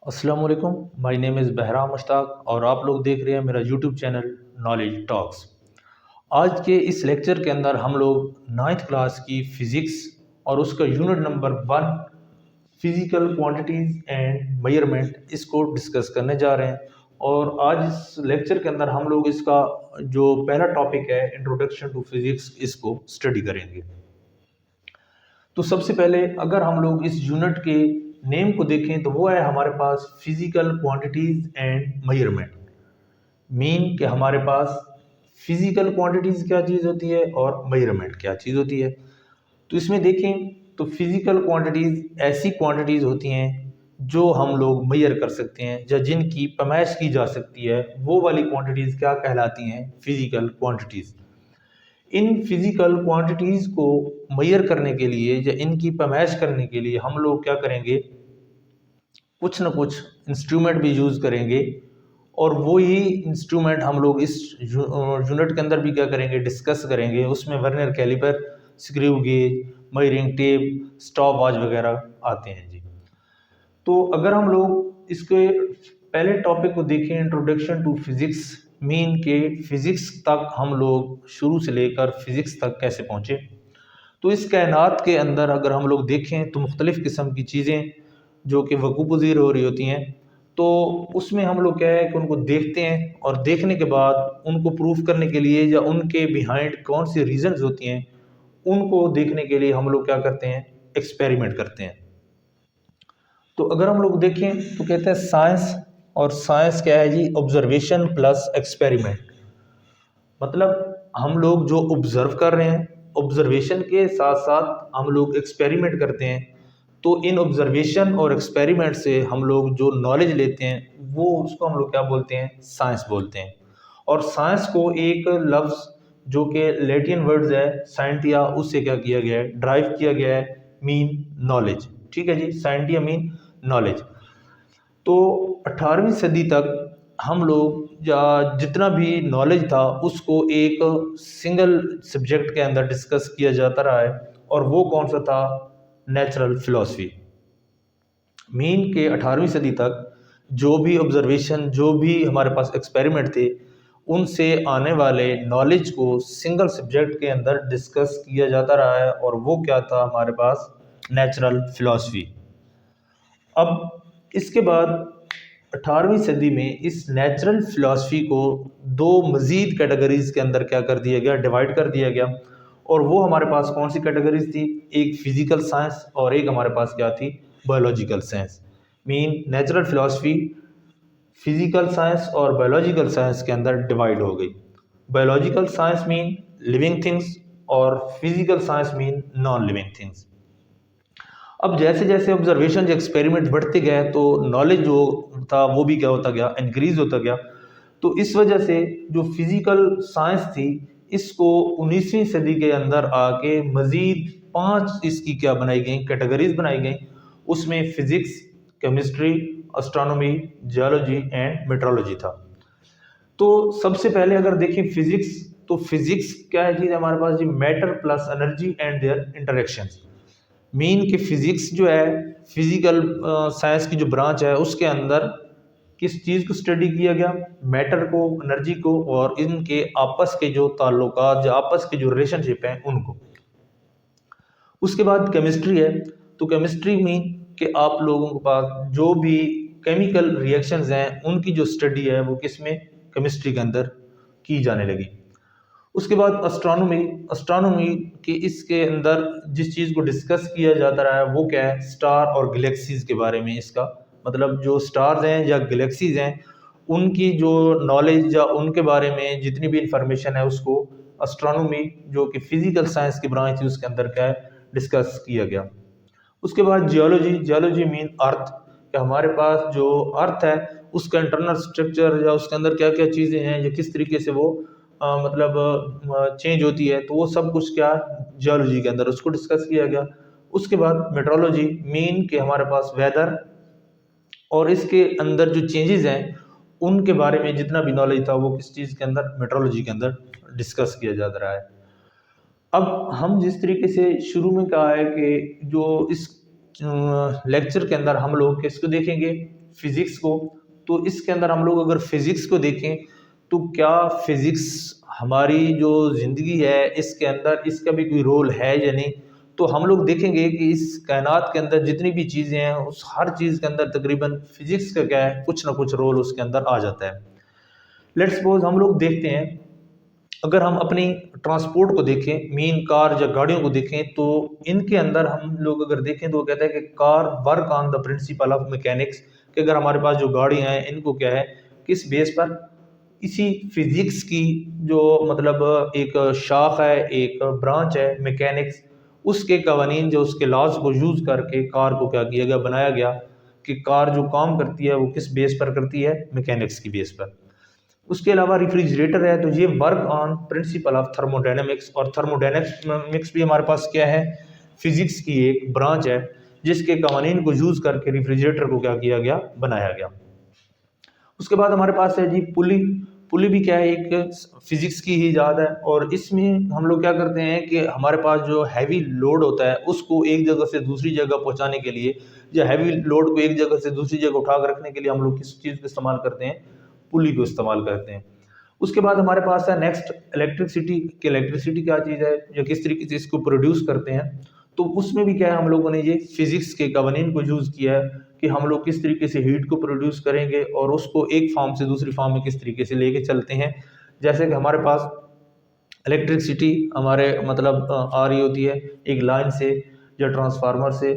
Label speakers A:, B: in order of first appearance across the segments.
A: अस्सलाम वालेकुम। My name is Bahram Mushtaq और आप लोग देख रहे हैं मेरा यूट्यूब चैनल नॉलेज टॉक्स। आज के इस लेक्चर के अंदर हम लोग नाइन्थ क्लास की फ़िज़िक्स और उसका unit number 1 physical quantities and measurement इसको डिस्कस करने जा रहे हैं। और आज इस लेक्चर के अंदर हम लोग इसका जो पहला टॉपिक है इंट्रोडक्शन टू फिज़िक्स इसको स्टडी करेंगे। तो सबसे पहले अगर हम लोग इस यूनिट के नेम को देखें तो वो है हमारे पास physical quantities and measurement. Mean कि हमारे पास फिजिकल क्वांटिटीज क्या चीज़ होती है और मेजरमेंट क्या चीज़ होती है। तो इसमें देखें तो फिजिकल क्वांटिटीज ऐसी क्वांटिटीज होती हैं जो हम लोग मेजर कर सकते हैं या जिनकी पैमाइश की जा सकती है, वो वाली क्वांटिटीज क्या कहलाती हैं? Physical quantities. In physical quantities को मेजर करने के लिए या इनकी पैमाइश करने के लिए हम लोग क्या करेंगे, कुछ ना कुछ इंस्ट्रूमेंट भी यूज़ करेंगे। और वो ही इंस्ट्रूमेंट हम लोग इस यूनिट के अंदर भी क्या करेंगे, डिस्कस करेंगे। उसमें vernier calliper, screw gauge, measuring tape, stopwatch वगैरह आते हैं जी। तो अगर हम लोग इसके पहले टॉपिक को देखें, इंट्रोडक्शन टू फिजिक्स, मीन के फिजिक्स तक हम लोग शुरू से लेकर फिजिक्स तक कैसे पहुँचे। तो इस कायनात के अंदर अगर हम लोग देखें तो मुख्तलिफ़ किस्म की चीज़ें जो कि वक़ूफ़ पज़ीर हो रही होती हैं, तो उसमें हम लोग क्या है कि उनको देखते हैं और देखने के बाद उनको प्रूफ करने के लिए या उनके बिहाइंड कौन सी रीज़न्स होती हैं, उनको देखने के लिए हम लोग क्या करते हैं, एक्सपेरिमेंट करते हैं। तो अगर हम लोग देखें तो कहते हैं साइंस, और साइंस क्या है जी, ऑब्जर्वेशन प्लस एक्सपेरिमेंट। मतलब हम लोग जो ऑब्जर्व कर रहे हैं, ऑब्जर्वेशन के साथ साथ हम लोग एक्सपेरिमेंट करते हैं। तो इन ऑब्जर्वेशन और एक्सपेरिमेंट से हम लोग जो नॉलेज लेते हैं वो उसको हम लोग क्या बोलते हैं, साइंस बोलते हैं। और साइंस को एक लफ्ज़ जो कि लैटिन वर्ड्स है साइंटिया, उससे क्या किया गया है, ड्राइव किया गया है, मीन नॉलेज। ठीक है जी, साइंटिया मीन नॉलेज। तो 18वीं सदी तक हम लोग या जितना भी नॉलेज था उसको एक सिंगल सब्जेक्ट के अंदर डिस्कस किया जाता रहा है, और वो कौन सा था, नेचुरल फिलॉसफी। मीन के 18वीं सदी तक जो भी ऑब्जर्वेशन, जो भी हमारे पास एक्सपेरिमेंट थे, उनसे आने वाले नॉलेज को सिंगल सब्जेक्ट के अंदर डिस्कस किया जाता रहा है, और वो क्या था हमारे पास, नेचुरल फिलॉसफी। अब इसके बाद 18वीं सदी में इस नेचुरल फिलॉसफी को दो मज़ीद कैटेगरीज के अंदर क्या कर दिया गया, डिवाइड कर दिया गया। और वो हमारे पास कौन सी कैटेगरीज थी, एक फिजिकल साइंस और एक हमारे पास क्या थी, biological science. Mean natural philosophy physical science और बायोलॉजिकल साइंस के अंदर डिवाइड हो गई। Biological science mean living things और physical science mean non living things. अब जैसे जैसे ऑब्जर्वेशन एक्सपेरिमेंट बढ़ते गए तो नॉलेज जो था वो भी क्या होता गया, इंक्रीज होता गया। तो इस वजह से जो फिजिकल साइंस थी, इसको 19वीं सदी के अंदर आके मज़ीद 5 इसकी क्या बनाई गई, कैटेगरीज बनाई गई। उसमें physics, chemistry, astronomy, geology and metrology था। तो सबसे पहले अगर देखें फिजिक्स, तो फिजिक्स क्या है चीज़ हमारे पास जी, matter plus energy and their interactions. Mean कि फिजिक्स जो है, फिजिकल साइंस की जो ब्रांच है उसके अंदर किस चीज़ को स्टडी किया गया, मैटर को, एनर्जी को, और इनके आपस के जो ताल्लुकात, जो आपस के जो रिलेशनशिप हैं उनको। उसके बाद केमिस्ट्री है। तो केमिस्ट्री मीन कि आप लोगों के पास जो भी केमिकल रिएक्शंस हैं उनकी जो स्टडी है वो किस में, केमिस्ट्री के अंदर की जाने लगी। उसके बाद एस्ट्रोनॉमी। एस्ट्रोनॉमी के इसके अंदर जिस चीज़ को डिस्कस किया जाता रहा है वो क्या है, स्टार और गैलेक्सीज के बारे में। इसका मतलब जो स्टार्स हैं या गैलेक्सीज हैं उनकी जो नॉलेज या उनके बारे में जितनी भी इंफॉर्मेशन है उसको एस्ट्रोनॉमी, जो कि फिजिकल साइंस की ब्रांच थी, उसके अंदर क्या है, डिस्कस किया गया। उसके बाद जियोलॉजी। जियोलॉजी मीन अर्थ, कि हमारे पास जो अर्थ है उसका इंटरनल स्ट्रक्चर या उसके अंदर क्या क्या चीज़ें हैं या किस तरीके से वो मतलब चेंज होती है, तो वो सब कुछ क्या, जियोलॉजी के अंदर उसको डिस्कस किया गया। उसके बाद मेट्रोलॉजी मीन के हमारे पास वेदर और इसके अंदर जो चेंजेस हैं उनके बारे में जितना भी नॉलेज था वो किस चीज़ के अंदर, मेट्रोलॉजी के अंदर डिस्कस किया जाता रहा है। अब हम जिस तरीके से शुरू में कहा है कि जो इस लेक्चर के अंदर हम लोग किसको देखेंगे, फिजिक्स को, तो इसके अंदर हम लोग अगर फिजिक्स को देखें तो क्या फिजिक्स हमारी जो ज़िंदगी है इसके अंदर इसका भी कोई रोल है या नहीं। तो हम लोग देखेंगे कि इस कायनात के अंदर जितनी भी चीज़ें हैं उस हर चीज़ के अंदर तकरीबन फिजिक्स का क्या है, कुछ ना कुछ रोल उसके अंदर आ जाता है। लेट्स सपोज हम लोग देखते हैं, अगर हम अपनी ट्रांसपोर्ट को देखें, मेन कार या गाड़ियों को देखें, तो इनके अंदर हम लोग अगर देखें तो वो कहता है कि car work on the principle of mechanics, कि अगर हमारे पास जो गाड़ियाँ हैं इनको क्या है, किस बेस पर, इसी फिजिक्स की जो मतलब एक शाख है, एक ब्रांच है मैकेनिक्स, उसके कवानीन जो उसके लॉज को यूज़ करके कार को क्या किया गया, बनाया गया कि कार जो काम करती है वो किस बेस पर करती है, मैकेनिक्स की बेस पर। उसके अलावा रेफ्रिजरेटर है तो ये work on principle of thermodynamics, और थर्मोडायनेमिक्स भी हमारे पास क्या है, फिजिक्स की एक ब्रांच है जिसके कवानीन को यूज़ करके रेफ्रिजरेटर को क्या किया गया, बनाया गया। उसके बाद हमारे पास है जी पुली। पुली भी क्या है, एक फिजिक्स की ही इजाद है, और इसमें हम लोग क्या करते हैं कि हमारे पास जो हैवी लोड होता है उसको एक जगह से दूसरी जगह पहुंचाने के लिए, या हैवी लोड को एक जगह से दूसरी जगह उठा कर रखने के लिए हम लोग किस चीज़ का इस्तेमाल करते हैं, पुली को इस्तेमाल करते हैं। उसके बाद हमारे पास है नेक्स्ट इलेक्ट्रिसिटी, कि इलेक्ट्रिसिटी क्या चीज़ है या किस तरीके से इसको प्रोड्यूस करते हैं। तो उसमें भी क्या है, हम लोगों ने ये फिजिक्स के कवानीन को यूज़ किया है कि हम लोग किस तरीके से हीट को प्रोड्यूस करेंगे और उसको एक फॉर्म से दूसरी फॉर्म में किस तरीके से लेके चलते हैं। जैसे कि हमारे पास इलेक्ट्रिसिटी हमारे मतलब आ रही होती है एक लाइन से या ट्रांसफार्मर से,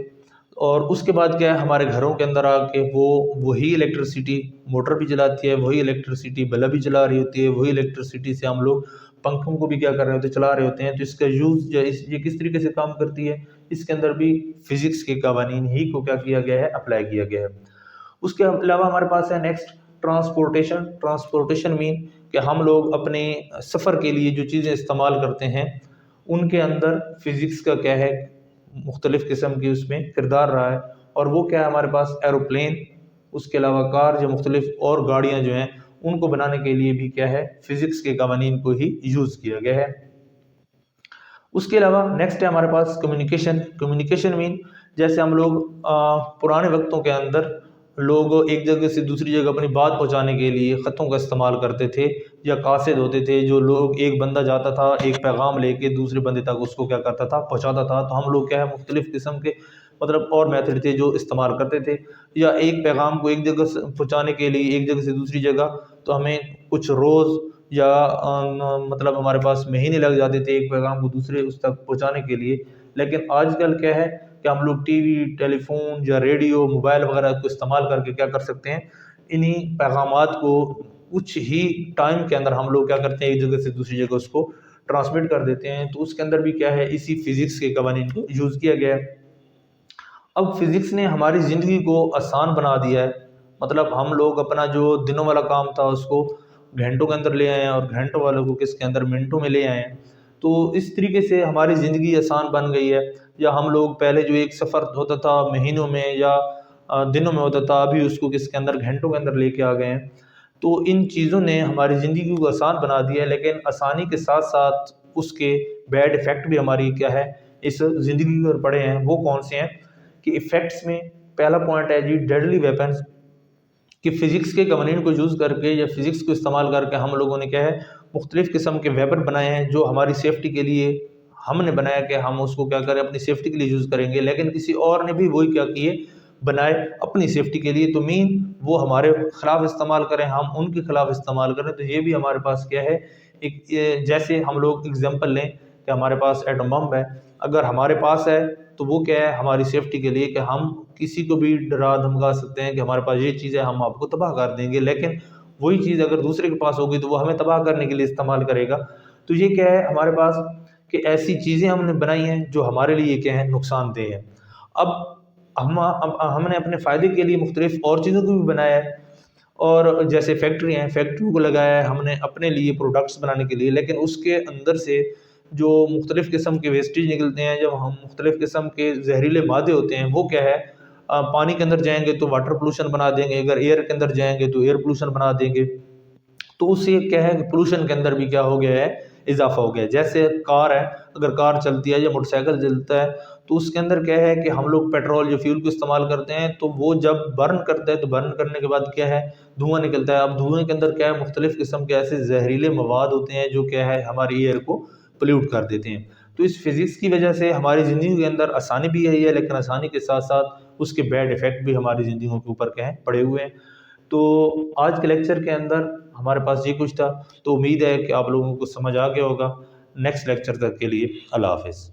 A: और उसके बाद क्या है, हमारे घरों के अंदर आके वो वही इलेक्ट्रिसिटी मोटर भी चलाती है, वही इलेक्ट्रिसिटी बल्ब भी चला रही होती है, वही इलेक्ट्रिसिटी से हम लोग पंखों को भी क्या कर रहे होते हैं, चला रहे होते हैं। तो इसका यूज़ ये किस तरीके से काम करती है, इसके अंदर भी फिजिक्स के कवानीन ही को क्या किया गया है, अप्लाई किया गया है। उसके अलावा हमारे पास है नेक्स्ट ट्रांसपोर्टेशन। ट्रांसपोर्टेशन मीन कि हम लोग अपने सफ़र के लिए जो चीज़ें इस्तेमाल करते हैं उनके अंदर फिज़िक्स का क्या है, मुख्तलिफ़ किस्म की उसमें किरदार रहा है। और वो क्या है, हमारे पास एरोप्लेन, उसके अलावा कार, जो मुख्तलिफ़ और गाड़ियाँ जो हैं उनको बनाने के लिए भी क्या है, फिज़िक्स के कवानीन को ही यूज़ किया गया है। उसके अलावा नेक्स्ट है हमारे पास कम्युनिकेशन। कम्युनिकेशन मीन जैसे हम लोग पुराने वक्तों के अंदर लोग एक जगह से दूसरी जगह अपनी बात पहुंचाने के लिए ख़तों का इस्तेमाल करते थे, या कासिद होते थे, जो लोग एक बंदा जाता था एक पैगाम लेके दूसरे बंदे तक उसको क्या करता था, पहुंचाता था। तो हम लोग क्या है, मुख्तलिफ़ किस्म के मतलब और मेथड थे जो इस्तेमाल करते थे, या एक पैगाम को एक जगह से पहुँचाने के लिए एक जगह से दूसरी जगह तो हमें कुछ रोज़ या मतलब हमारे पास महीने लग जाते थे एक पैगाम को दूसरे उस तक पहुंचाने के लिए। लेकिन आजकल क्या है कि हम लोग टीवी, टेलीफोन या रेडियो, मोबाइल वगैरह को इस्तेमाल करके क्या कर सकते हैं, इन्हीं पैगामात को कुछ ही टाइम के अंदर हम लोग क्या करते हैं, एक जगह से दूसरी जगह उसको ट्रांसमिट कर देते हैं। तो उसके अंदर भी क्या है, इसी फिजिक्स के कवानीन को यूज़ किया गया है। अब फिजिक्स ने हमारी ज़िंदगी को आसान बना दिया है, मतलब हम लोग अपना जो दिनों वाला काम था उसको घंटों के अंदर ले आए हैं, और घंटों वालों को किसके अंदर, मिनटों में ले आए हैं। तो इस तरीके से हमारी ज़िंदगी आसान बन गई है। या हम लोग पहले जो एक सफ़र होता था महीनों में या दिनों में होता था, अभी उसको किसके अंदर, घंटों के अंदर लेके आ गए हैं। तो इन चीज़ों ने हमारी ज़िंदगी को आसान बना दिया है, लेकिन आसानी के साथ साथ उसके बैड इफ़ेक्ट भी हमारी क्या है, इस ज़िंदगी पर पड़े हैं। वो कौन से हैं कि इफ़ेक्ट्स में पहला पॉइंट है जी डेडली वेपन्स, कि फ़िज़िक्स के कवानीन को यूज़ करके या फ़िज़िक्स को इस्तेमाल करके हम लोगों ने क्या है, मुख्तलिफ़ किस्म के वेपन बनाए हैं जो हमारी सेफ्टी के लिए हमने बनाया कि हम उसको क्या करें, अपनी सेफ्टी के लिए यूज़ करेंगे। लेकिन किसी और ने भी वही क्या किए, बनाए अपनी सेफ्टी के लिए। तो मीन वो हमारे ख़िलाफ़ इस्तेमाल करें, हम उनके ख़िलाफ़ इस्तेमाल करें। तो ये भी हमारे पास क्या है, एक जैसे हम लोग एग्ज़ाम्पल लें कि हमारे पास एटम बम है, अगर हमारे पास है तो वो क्या है, हमारी सेफ्टी के लिए, कि हम किसी को भी डरा धमका सकते हैं कि हमारे पास ये चीज़ है, हम आपको तबाह कर देंगे। लेकिन वही चीज़ अगर दूसरे के पास होगी तो वो हमें तबाह करने के लिए इस्तेमाल करेगा। तो ये क्या है हमारे पास, कि ऐसी चीज़ें हमने बनाई हैं जो हमारे लिए क्या है, नुकसानदेह है। अब हमने अपने फ़ायदे के लिए मुख्तलिफ़ और चीज़ों को भी बनाया है, और जैसे फैक्ट्री हैं, फैक्ट्रियों को लगाया है हमने अपने लिए प्रोडक्ट्स बनाने के लिए। लेकिन उसके अंदर से जो मुख्तलिफ़ किस्म के वेस्टेज निकलते हैं, जब हम मुख्तलिफ़ किस्म के जहरीले मादे होते हैं, वो क्या है, पानी के अंदर जाएंगे तो वाटर पोल्यूशन बना देंगे, अगर एयर के अंदर जाएंगे तो एयर पोल्यूशन बना देंगे। तो उससे क्या है, पोल्यूशन के अंदर भी क्या हो गया है, इजाफा हो गया है। जैसे कार है, अगर कार चलती है या मोटरसाइकिल चलता है तो उसके अंदर क्या है कि हम लोग पेट्रोल जो फ्यूल को इस्तेमाल करते हैं, तो वो जब बर्न करते हैं तो बर्न करने के बाद क्या है, धुआं निकलता है। अब धुएं के अंदर क्या है, मुख्तलिफ किस्म के ऐसे जहरीले मवाद होते हैं जो क्या है हमारी एयर को पोल्यूट कर देते हैं। तो इस फिज़िक्स की वजह से हमारी ज़िंदगी के अंदर आसानी भी आई है, लेकिन आसानी के साथ साथ उसके बैड इफ़ेक्ट भी हमारी ज़िंदगियों के ऊपर क्या है पड़े हुए हैं। तो आज के लेक्चर के अंदर हमारे पास ये कुछ था, तो उम्मीद है कि आप लोगों को समझ आ गया होगा। नेक्स्ट लेक्चर तक के लिए अल्लाह हाफ़िज़।